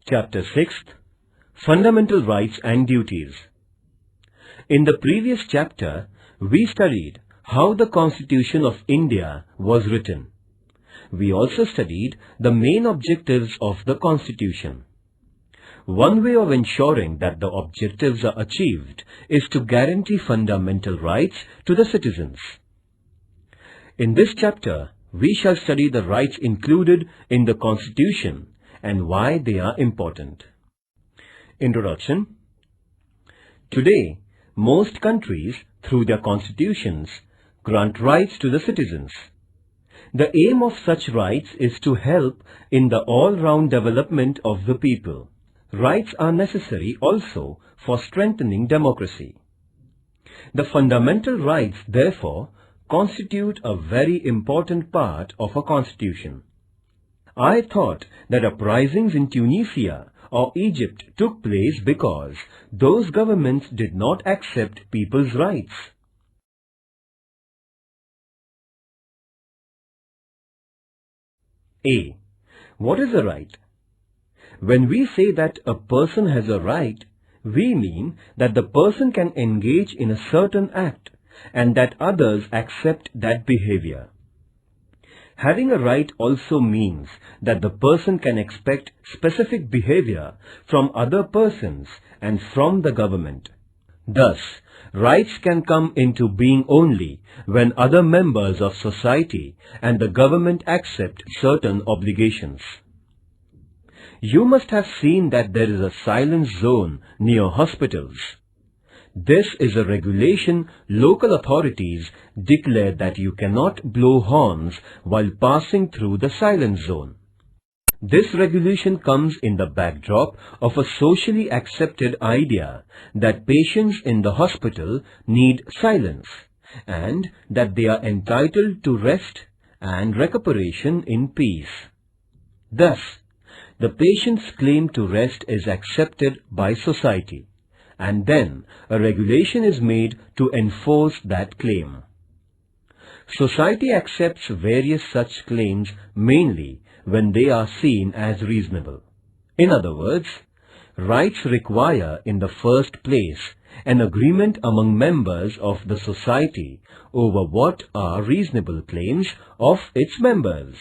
Chapter 6, Fundamental Rights and Duties. In the previous chapter, we studied how the Constitution of India was written. We also studied the main objectives of the Constitution. One way of ensuring that the objectives are achieved is to guarantee fundamental rights to the citizens. In this chapter, we shall study the rights included in the Constitution and why they are important. Introduction. Today, most countries, through their constitutions, grant rights to the citizens. The aim of such rights is to help in the all-round development of the people. Rights are necessary also for strengthening democracy. The fundamental rights, therefore, constitute a very important part of a constitution. I thought that uprisings in Tunisia or Egypt took place because those governments did not accept people's rights. A. What is a right? When we say that a person has a right, we mean that the person can engage in a certain act and that others accept that behavior. Having a right also means that the person can expect specific behavior from other persons and from the government. Thus, rights can come into being only when other members of society and the government accept certain obligations. You must have seen that there is a silence zone near hospitals. This is a regulation local authorities declare that you cannot blow horns while passing through the silence zone. This regulation comes in the backdrop of a socially accepted idea that patients in the hospital need silence and that they are entitled to rest and recuperation in peace. Thus, the patient's claim to rest is accepted by society, and then a regulation is made to enforce that claim. Society accepts various such claims mainly when they are seen as reasonable. In other words, rights require in the first place an agreement among members of the society over what are reasonable claims of its members.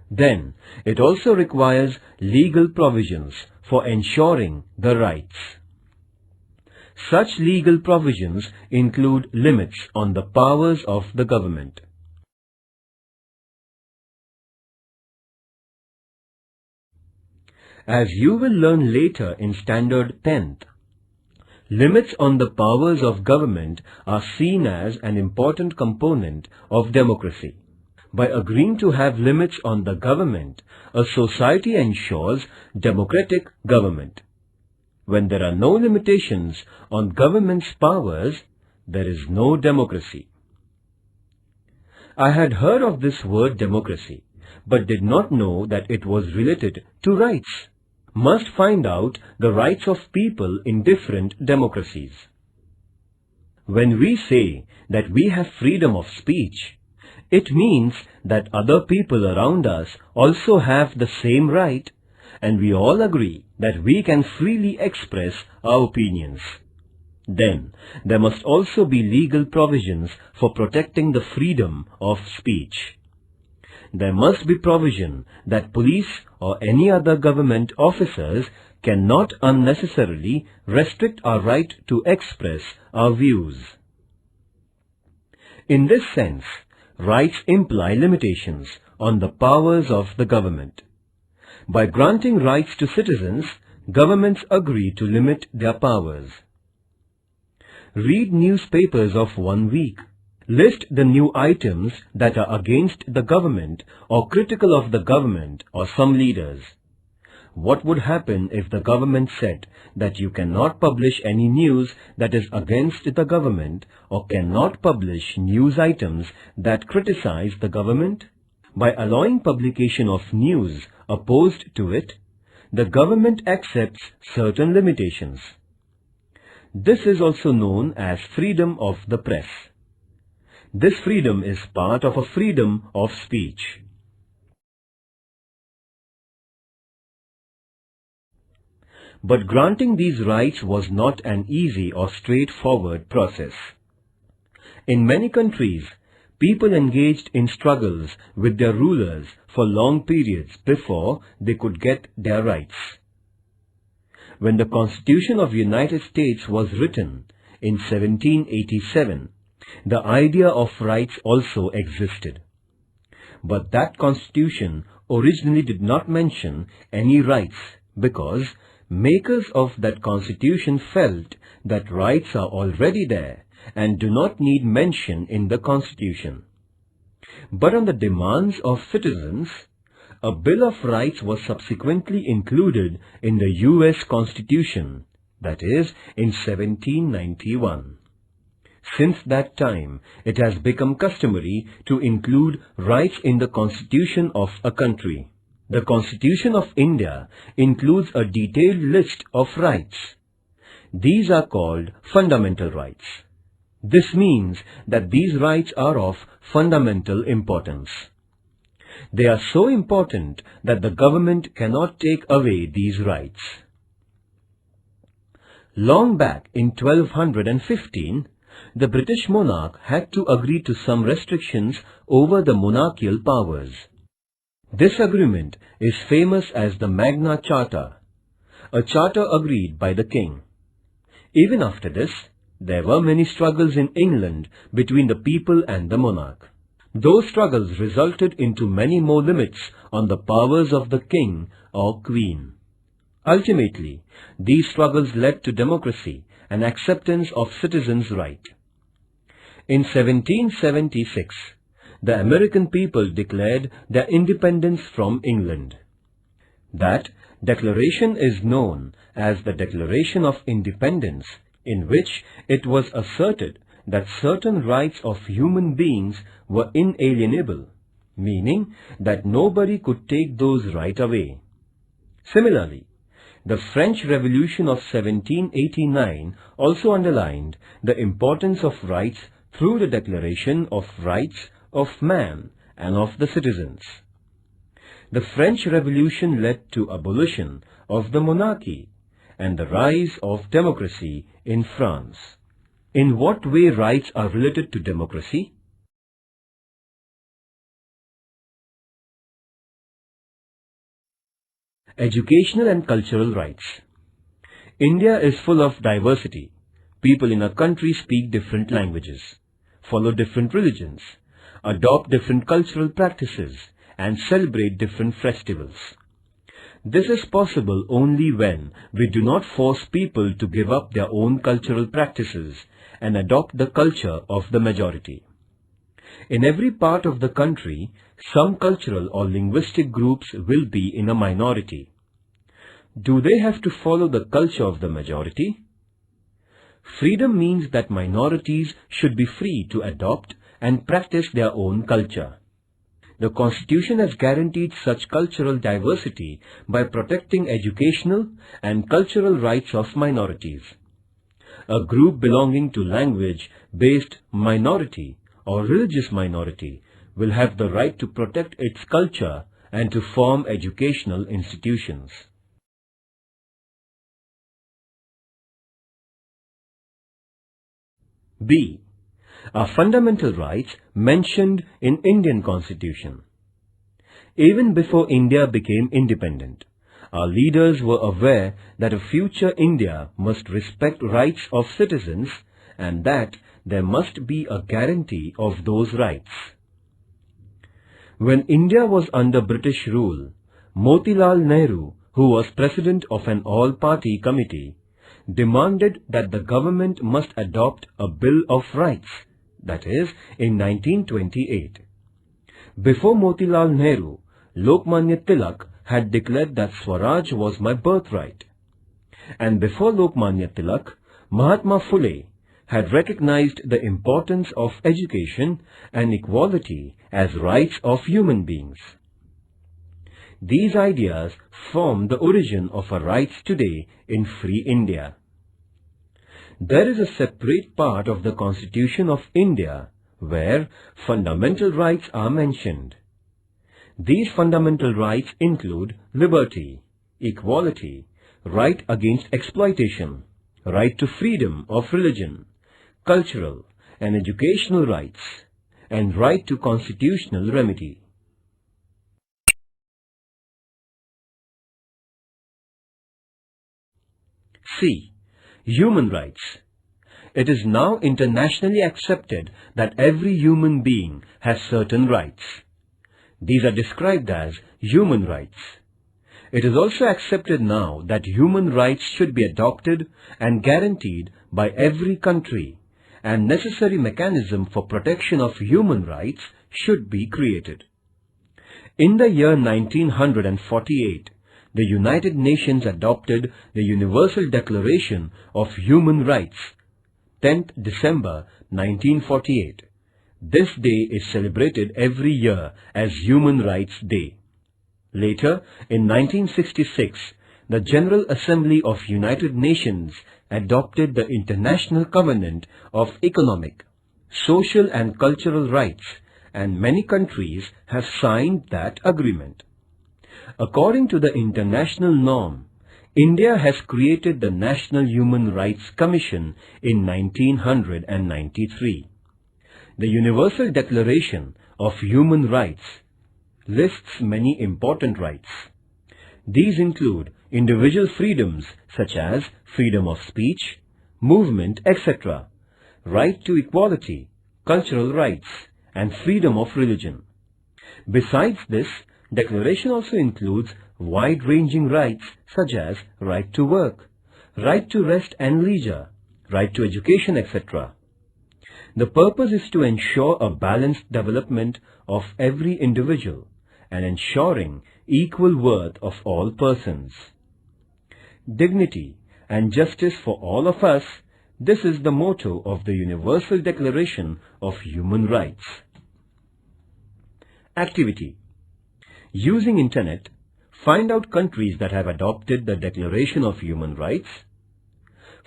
Then, it also requires legal provisions for ensuring the rights. Such legal provisions include limits on the powers of the government. As you will learn later in Standard 10th, limits on the powers of government are seen as an important component of democracy. By agreeing to have limits on the government, a society ensures democratic government. When there are no limitations on government's powers, there is no democracy. I had heard of this word democracy, but did not know that it was related to rights. Must find out the rights of people in different democracies. When we say that we have freedom of speech, it means that other people around us also have the same right, and we all agree that we can freely express our opinions. Then, there must also be legal provisions for protecting the freedom of speech. There must be provision that police or any other government officers cannot unnecessarily restrict our right to express our views. In this sense, rights imply limitations on the powers of the government. By granting rights to citizens, governments agree to limit their powers. Read newspapers of 1 week. List the new items that are against the government or critical of the government or some leaders. What would happen if the government said that you cannot publish any news that is against the government or cannot publish news items that criticize the government? By allowing publication of news opposed to it, the government accepts certain limitations. This is also known as freedom of the press. This freedom is part of a freedom of speech. But granting these rights was not an easy or straightforward process. In many countries, people engaged in struggles with their rulers for long periods before they could get their rights. When the Constitution of the United States was written in 1787, the idea of rights also existed. But that Constitution originally did not mention any rights because makers of that Constitution felt that rights are already there and do not need mention in the Constitution. But on the demands of citizens, a Bill of Rights was subsequently included in the US Constitution, that is, in 1791. Since that time, it has become customary to include rights in the Constitution of a country. The Constitution of India includes a detailed list of rights. These are called fundamental rights. This means that these rights are of fundamental importance. They are so important that the government cannot take away these rights. Long back in 1215, the British monarch had to agree to some restrictions over the monarchical powers. This agreement is famous as the Magna Charta, a charter agreed by the king. Even after this, there were many struggles in England between the people and the monarch. Those struggles resulted into many more limits on the powers of the king or queen. Ultimately, these struggles led to democracy and acceptance of citizens' rights. In 1776, the American people declared their independence from England. That declaration is known as the Declaration of Independence, in which it was asserted that certain rights of human beings were inalienable, meaning that nobody could take those rights away. Similarly, the French Revolution of 1789 also underlined the importance of rights through the Declaration of Rights of Man and of the Citizens. The French Revolution led to abolition of the monarchy and the rise of democracy in France. In what way rights are related to democracy? Educational and cultural rights. India is full of diversity. People in a country speak different languages, follow different religions, adopt different cultural practices, and celebrate different festivals. This is possible only when we do not force people to give up their own cultural practices and adopt the culture of the majority. In every part of the country, some cultural or linguistic groups will be in a minority. Do they have to follow the culture of the majority? Freedom means that minorities should be free to adopt and practice their own culture. The Constitution has guaranteed such cultural diversity by protecting educational and cultural rights of minorities. A group belonging to language-based minority or religious minority will have the right to protect its culture and to form educational institutions. B. Are fundamental rights mentioned in Indian Constitution. Even before India became independent, our leaders were aware that a future India must respect rights of citizens and that there must be a guarantee of those rights. When India was under British rule, Motilal Nehru, who was president of an all-party committee, demanded that the government must adopt a Bill of Rights, that is, in 1928. Before Motilal Nehru, Lokmanya Tilak had declared that Swaraj was my birthright. And before Lokmanya Tilak, Mahatma Phule had recognized the importance of education and equality as rights of human beings. These ideas form the origin of our rights today in free India. There is a separate part of the Constitution of India where fundamental rights are mentioned. These fundamental rights include liberty, equality, right against exploitation, right to freedom of religion, cultural and educational rights, and right to constitutional remedy. C. Human rights. It is now internationally accepted that every human being has certain rights. These are described as human rights. It is also accepted now that human rights should be adopted and guaranteed by every country, and necessary mechanism for protection of human rights should be created. In the year 1948, the United Nations adopted the Universal Declaration of Human Rights, 10th December 1948. This day is celebrated every year as Human Rights Day. Later, in 1966, the General Assembly of United Nations adopted the International Covenant of Economic, Social and Cultural Rights, and many countries have signed that agreement. According to the international norm, India has created the National Human Rights Commission in 1993. The Universal Declaration of Human Rights lists many important rights. These include individual freedoms such as freedom of speech, movement, etc., right to equality, cultural rights, and freedom of religion. Besides this, Declaration also includes wide-ranging rights such as right to work, right to rest and leisure, right to education, etc. The purpose is to ensure a balanced development of every individual and ensuring equal worth of all persons. Dignity and justice for all of us, this is the motto of the Universal Declaration of Human Rights. Activity. Using Internet, find out countries that have adopted the Declaration of Human Rights.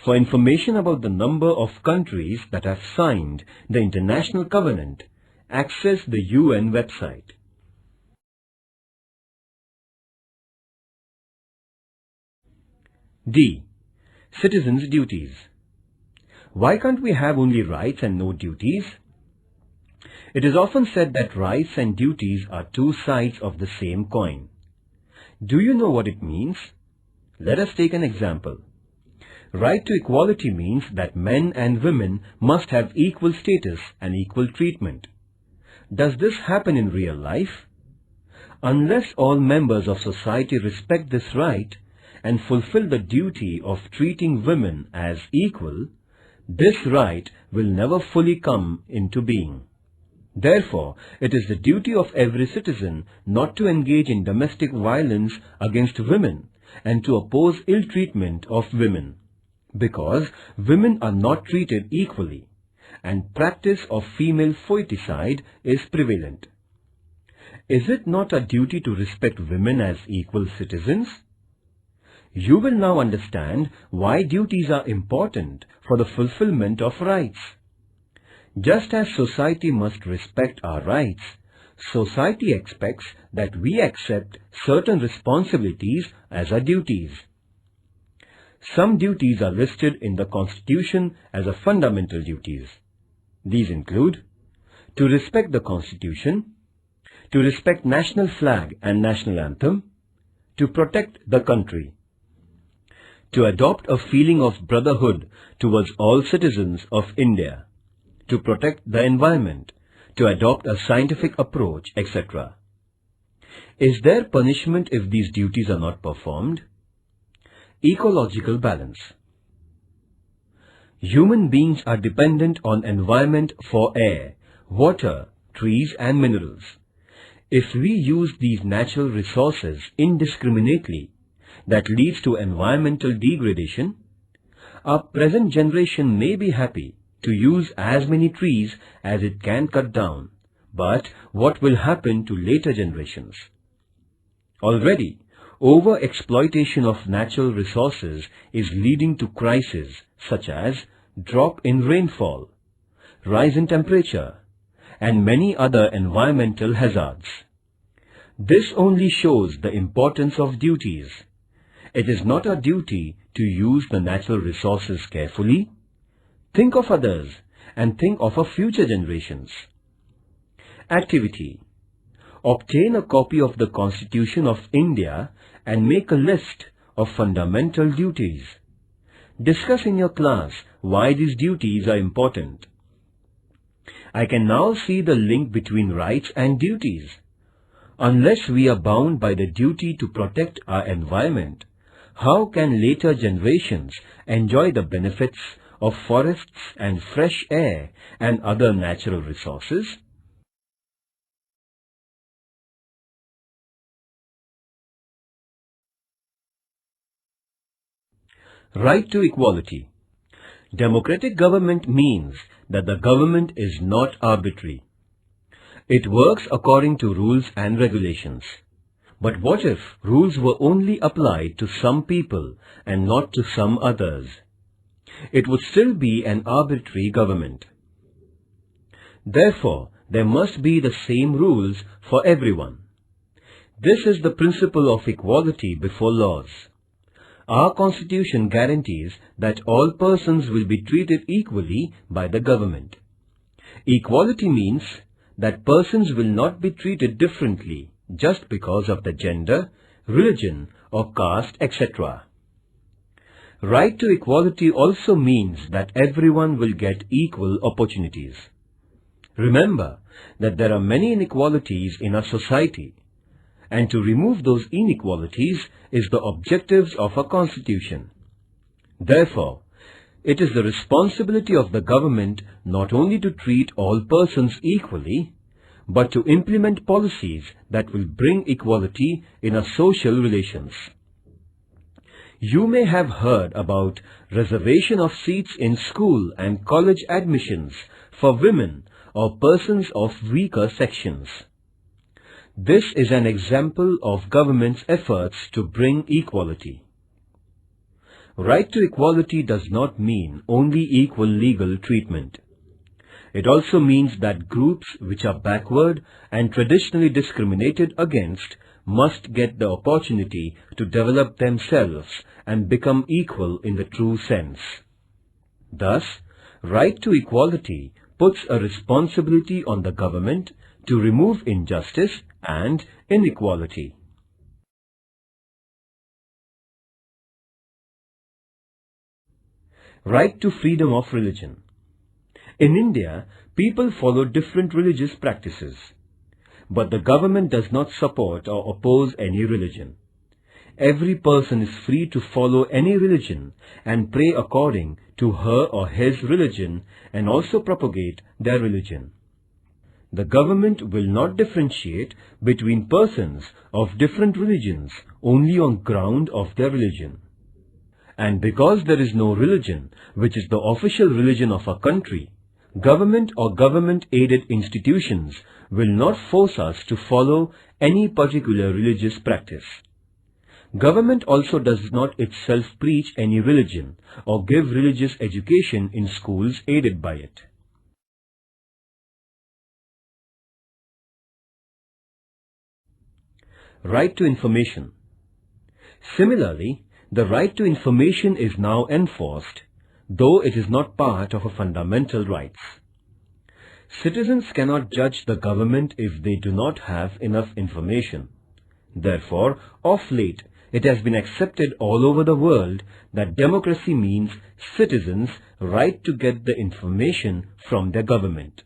For information about the number of countries that have signed the International Covenant, access the UN website. D. Citizens' duties. Why can't we have only rights and no duties? It is often said that rights and duties are two sides of the same coin. Do you know what it means? Let us take an example. Right to equality means that men and women must have equal status and equal treatment. Does this happen in real life? Unless all members of society respect this right and fulfill the duty of treating women as equal, this right will never fully come into being. Therefore, it is the duty of every citizen not to engage in domestic violence against women and to oppose ill treatment of women, because women are not treated equally and practice of female foeticide is prevalent. Is it not a duty to respect women as equal citizens? You will now understand why duties are important for the fulfillment of rights. Just as society must respect our rights, society expects that we accept certain responsibilities as our duties. Some duties are listed in the Constitution as a fundamental duties. These include to respect the Constitution, to respect national flag and national anthem, to protect the country, to adopt a feeling of brotherhood towards all citizens of India, to protect the environment, to adopt a scientific approach, etc. Is there punishment if these duties are not performed? Ecological balance. Human beings are dependent on environment for air, water, trees and minerals. If we use these natural resources indiscriminately, that leads to environmental degradation. Our present generation may be happy to use as many trees as it can cut down, but what will happen to later generations? Already, over-exploitation of natural resources is leading to crises such as drop in rainfall, rise in temperature, and many other environmental hazards. This only shows the importance of duties, It is not our duty to use the natural resources carefully? Think of others and think of our future generations. Activity. Obtain a copy of the Constitution of India and make a list of fundamental duties. Discuss in your class why these duties are important. I can now see the link between rights and duties. Unless we are bound by the duty to protect our environment, how can later generations enjoy the benefits of forests and fresh air and other natural resources? Right to equality. Democratic government means that the government is not arbitrary. It works according to rules and regulations. But what if rules were only applied to some people and not to some others? It would still be an arbitrary government. Therefore, there must be the same rules for everyone. This is the principle of equality before laws. Our Constitution guarantees that all persons will be treated equally by the government. Equality means that persons will not be treated differently just because of the gender, religion or caste, etc. Right to equality also means that everyone will get equal opportunities. Remember that there are many inequalities in our society, and to remove those inequalities is the objectives of our Constitution. Therefore, it is the responsibility of the government not only to treat all persons equally, but to implement policies that will bring equality in our social relations. You may have heard about reservation of seats in school and college admissions for women or persons of weaker sections. This is an example of government's efforts to bring equality. Right to equality does not mean only equal legal treatment. It also means that groups which are backward and traditionally discriminated against must get the opportunity to develop themselves and become equal in the true sense. Thus, right to equality puts a responsibility on the government to remove injustice and inequality. Right to freedom of religion. In India, people follow different religious practices, but the government does not support or oppose any religion. Every person is free to follow any religion and pray according to her or his religion and also propagate their religion. The government will not differentiate between persons of different religions only on ground of their religion. And because there is no religion which is the official religion of our country, government or government-aided institutions will not force us to follow any particular religious practice. Government also does not itself preach any religion or give religious education in schools aided by it. Right to information. Similarly, the right to information is now enforced, though it is not part of our fundamental rights. Citizens cannot judge the government if they do not have enough information. Therefore, of late, it has been accepted all over the world that democracy means citizens' right to get the information from their government.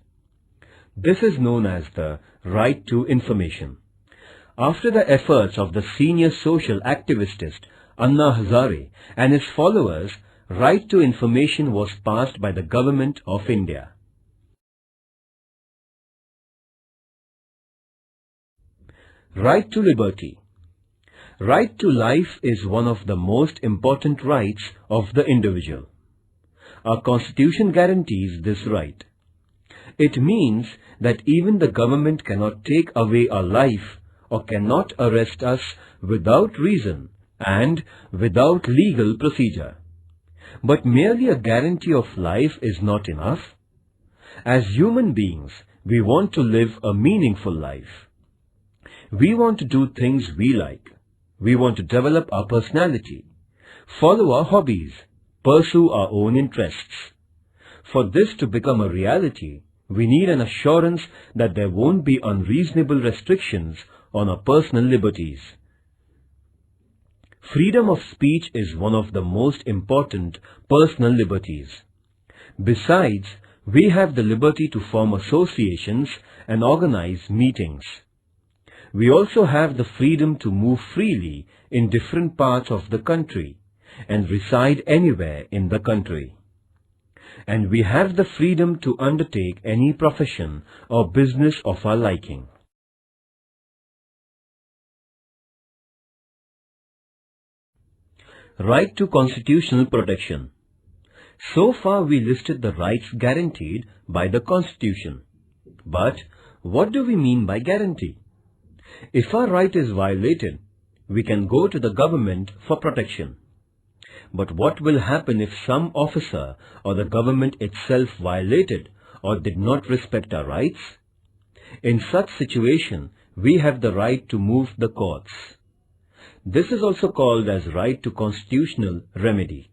This is known as the right to information. After the efforts of the senior social activist Anna Hazare and his followers, right to information was passed by the Government of India. Right to liberty. Right to life is one of the most important rights of the individual. Our Constitution guarantees this right. It means that even the government cannot take away our life or cannot arrest us without reason and without legal procedure. But merely a guarantee of life is not enough. As human beings, we want to live a meaningful life. We want to do things we like. We want to develop our personality, follow our hobbies, pursue our own interests. For this to become a reality, we need an assurance that there won't be unreasonable restrictions on our personal liberties. Freedom of speech is one of the most important personal liberties. Besides, we have the liberty to form associations and organize meetings. We also have the freedom to move freely in different parts of the country and reside anywhere in the country. And we have the freedom to undertake any profession or business of our liking. Right to constitutional protection. So far we listed the rights guaranteed by the Constitution. But what do we mean by guarantee? If our right is violated, we can go to the government for protection. But what will happen if some officer or the government itself violated or did not respect our rights? In such situation, we have the right to move the courts. This is also called as right to constitutional remedy.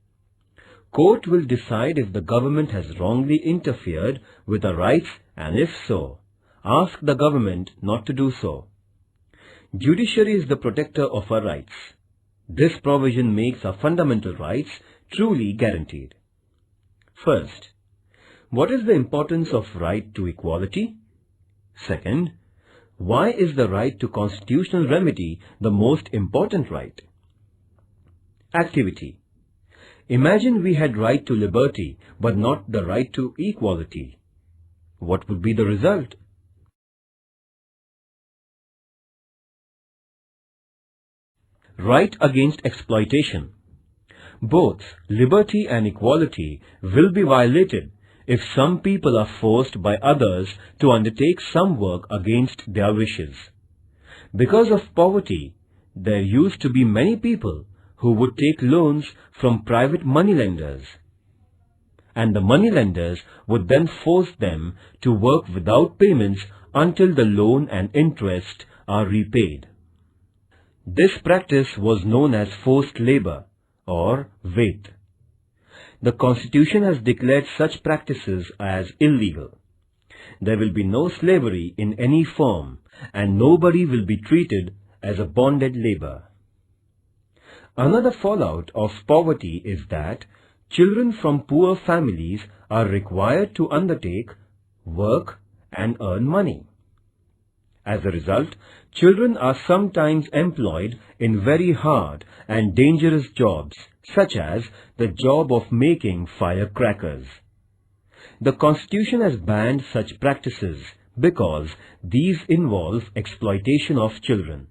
Court will decide if the government has wrongly interfered with our rights, and if so, ask the government not to do so. Judiciary is the protector of our rights. This provision makes our fundamental rights truly guaranteed. First, what is the importance of right to equality? Second, why is the right to constitutional remedy the most important right? Activity. Imagine we had right to liberty but not the right to equality. What would be the result? Right against exploitation. Both liberty and equality will be violated if some people are forced by others to undertake some work against their wishes. Because of poverty, there used to be many people who would take loans from private moneylenders, and the moneylenders would then force them to work without payments until the loan and interest are repaid. This practice was known as forced labor or wait. The Constitution has declared such practices as illegal. There will be no slavery in any form, and nobody will be treated as a bonded labor. Another fallout of poverty is that children from poor families are required to undertake work and earn money. As a result, children are sometimes employed in very hard and dangerous jobs, such as the job of making firecrackers. The Constitution has banned such practices because these involve exploitation of children.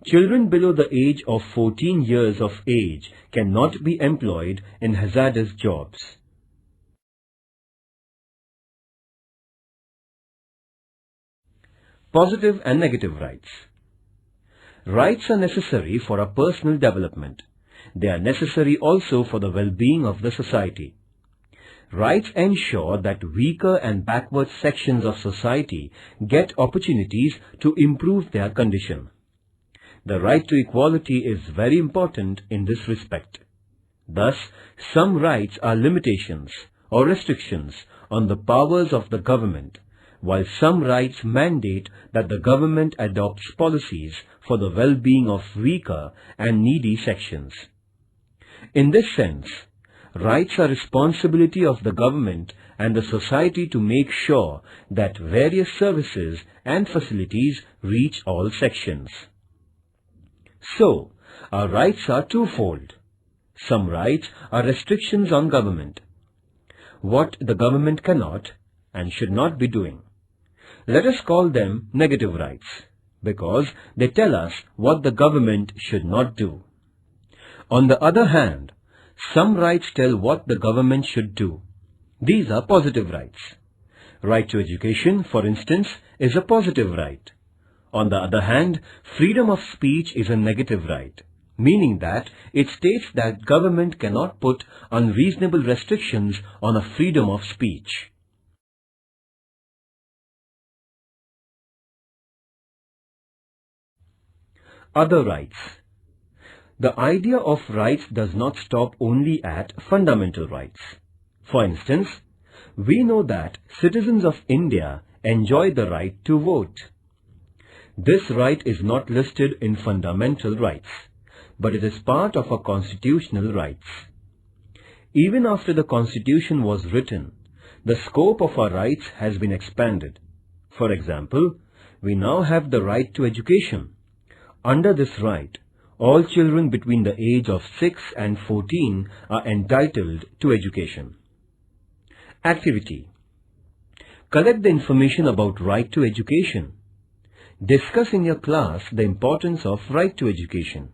Children below the age of 14 years of age cannot be employed in hazardous jobs. Positive and negative rights. Rights are necessary for our personal development. They are necessary also for the well-being of the society. Rights ensure that weaker and backward sections of society get opportunities to improve their condition. The right to equality is very important in this respect. Thus, some rights are limitations or restrictions on the powers of the government, while some rights mandate that the government adopts policies for the well-being of weaker and needy sections. In this sense, rights are responsibility of the government and the society to make sure that various services and facilities reach all sections. So, our rights are twofold. Some rights are restrictions on government, what the government cannot and should not be doing. Let us call them negative rights, because they tell us what the government should not do. On the other hand, some rights tell what the government should do. These are positive rights. Right to education, for instance, is a positive right. On the other hand, freedom of speech is a negative right, meaning that it states that government cannot put unreasonable restrictions on a freedom of speech. Other rights. The idea of rights does not stop only at fundamental rights. For instance, we know that citizens of India enjoy the right to vote. This right is not listed in fundamental rights, but it is part of our constitutional rights. Even after the Constitution was written, the scope of our rights has been expanded. For example, we now have the right to education. Under this right, all children between the age of 6 and 14 are entitled to education. Activity. Collect the information about right to education. Discuss in your class the importance of right to education.